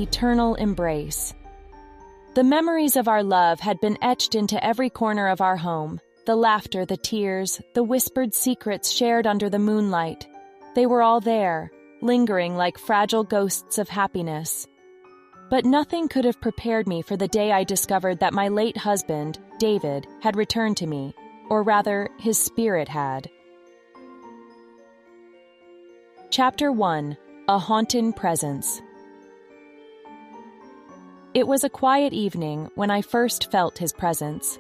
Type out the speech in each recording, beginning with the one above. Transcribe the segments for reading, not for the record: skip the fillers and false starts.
eternal embrace. The memories of our love had been etched into every corner of our home. The laughter, the tears, the whispered secrets shared under the moonlight. They were all there, lingering like fragile ghosts of happiness. But nothing could have prepared me for the day I discovered that my late husband, David, had returned to me, or rather, his spirit had. Chapter 1: A Haunting Presence. It was a quiet evening when I first felt his presence.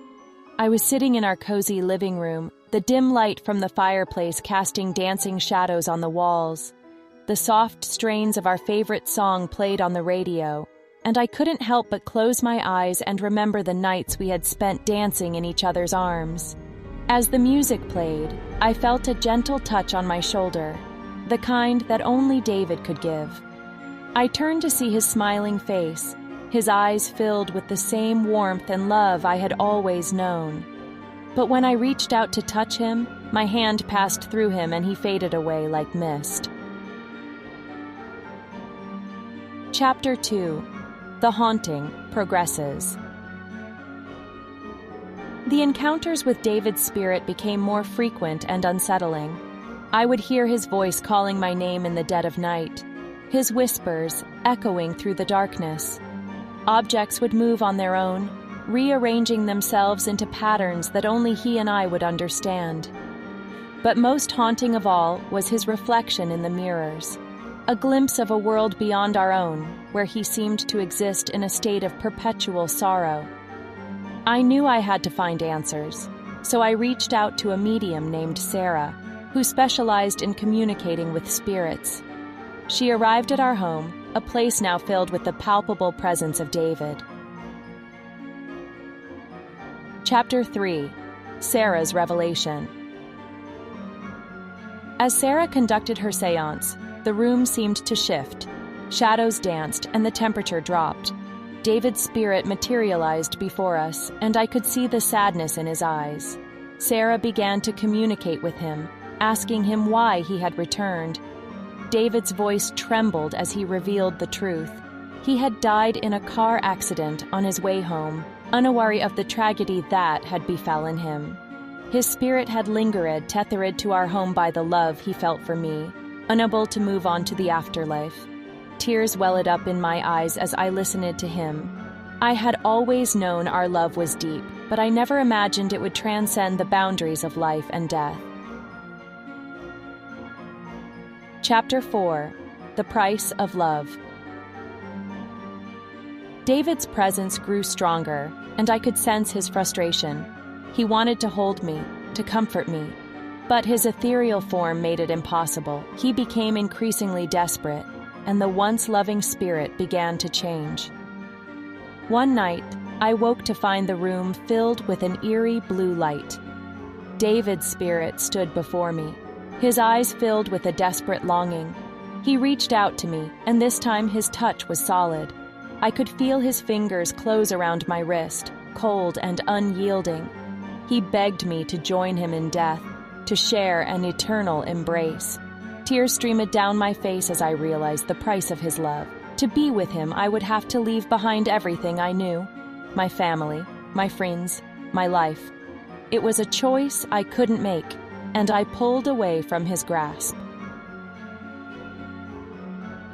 I was sitting in our cozy living room, the dim light from the fireplace casting dancing shadows on the walls. The soft strains of our favorite song played on the radio, and I couldn't help but close my eyes and remember the nights we had spent dancing in each other's arms. As the music played, I felt a gentle touch on my shoulder, the kind that only David could give. I turned to see his smiling face, his eyes filled with the same warmth and love I had always known. But when I reached out to touch him, my hand passed through him and he faded away like mist. Chapter 2: The Haunting progresses. The encounters with David's spirit became more frequent and unsettling. I would hear his voice calling my name in the dead of night, his whispers echoing through the darkness. Objects would move on their own, rearranging themselves into patterns that only he and I would understand. But most haunting of all was his reflection in the mirrors, a glimpse of a world beyond our own, where he seemed to exist in a state of perpetual sorrow. I knew I had to find answers, so I reached out to a medium named Sarah, who specialized in communicating with spirits. She arrived at our home, a place now filled with the palpable presence of David. Chapter 3: Sarah's Revelation. As Sarah conducted her séance, the room seemed to shift. Shadows danced and the temperature dropped. David's spirit materialized before us, and I could see the sadness in his eyes. Sarah began to communicate with him, asking him why he had returned. David's voice trembled as he revealed the truth. He had died in a car accident on his way home, unaware of the tragedy that had befallen him. His spirit had lingered, tethered to our home by the love he felt for me, unable to move on to the afterlife. Tears welled up in my eyes as I listened to him. I had always known our love was deep, but I never imagined it would transcend the boundaries of life and death. Chapter 4: The Price of Love. David's presence grew stronger, and I could sense his frustration. He wanted to hold me, to comfort me, but his ethereal form made it impossible. He became increasingly desperate, and the once loving spirit began to change. One night, I woke to find the room filled with an eerie blue light. David's spirit stood before me, his eyes filled with a desperate longing. He reached out to me, and this time his touch was solid. I could feel his fingers close around my wrist, cold and unyielding. He begged me to join him in death, to share an eternal embrace. Tears streamed down my face as I realized the price of his love. To be with him, I would have to leave behind everything I knew, my family, my friends, my life. It was a choice I couldn't make, and I pulled away from his grasp.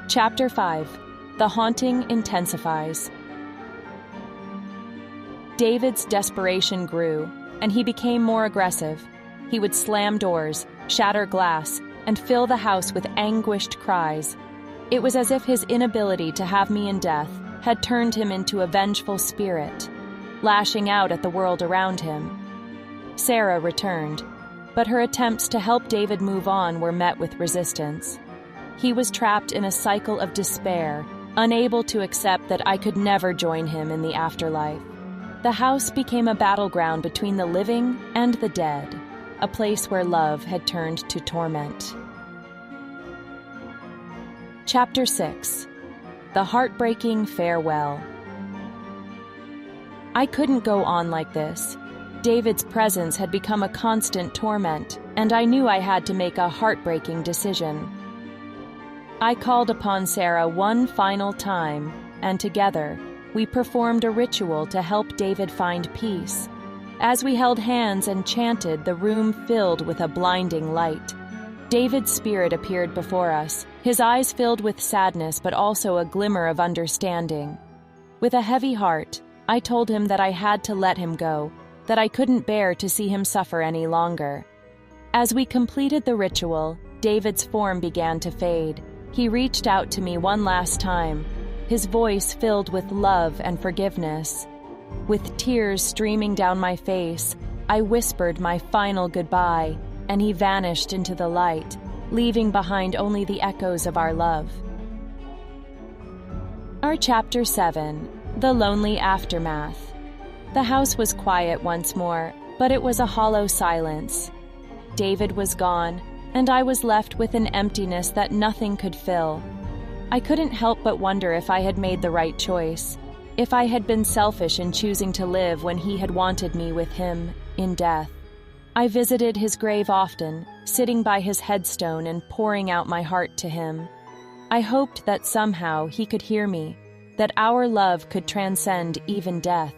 Chapter 5: The Haunting Intensifies. David's desperation grew, and he became more aggressive. He would slam doors, shatter glass, and fill the house with anguished cries. It was as if his inability to have me in death had turned him into a vengeful spirit, lashing out at the world around him. Sarah returned, but her attempts to help David move on were met with resistance. He was trapped in a cycle of despair, unable to accept that I could never join him in the afterlife. The house became a battleground between the living and the dead, a place where love had turned to torment. Chapter 6: The Heartbreaking Farewell. I couldn't go on like this. David's presence had become a constant torment, and I knew I had to make a heartbreaking decision. I called upon Sarah one final time, and together, we performed a ritual to help David find peace. As we held hands and chanted, the room filled with a blinding light. David's spirit appeared before us, his eyes filled with sadness but also a glimmer of understanding. With a heavy heart, I told him that I had to let him go, that I couldn't bear to see him suffer any longer. As we completed the ritual, David's form began to fade. He reached out to me one last time, his voice filled with love and forgiveness. With tears streaming down my face, I whispered my final goodbye, and he vanished into the light, leaving behind only the echoes of our love. Our Chapter 7, The Lonely Aftermath. The house was quiet once more, but it was a hollow silence. David was gone, and I was left with an emptiness that nothing could fill. I couldn't help but wonder if I had made the right choice, if I had been selfish in choosing to live when he had wanted me with him in death. I visited his grave often, sitting by his headstone and pouring out my heart to him. I hoped that somehow he could hear me, that our love could transcend even death.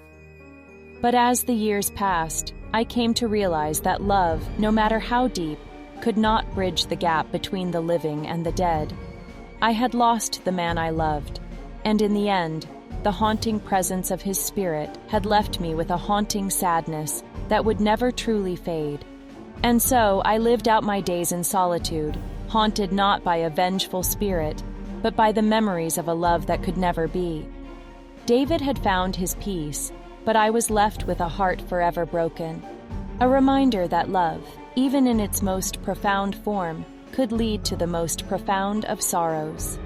But as the years passed, I came to realize that love, no matter how deep, could not bridge the gap between the living and the dead. I had lost the man I loved, and in the end, the haunting presence of his spirit had left me with a haunting sadness that would never truly fade. And so I lived out my days in solitude, haunted not by a vengeful spirit, but by the memories of a love that could never be. David had found his peace, but I was left with a heart forever broken. A reminder that love, even in its most profound form, could lead to the most profound of sorrows.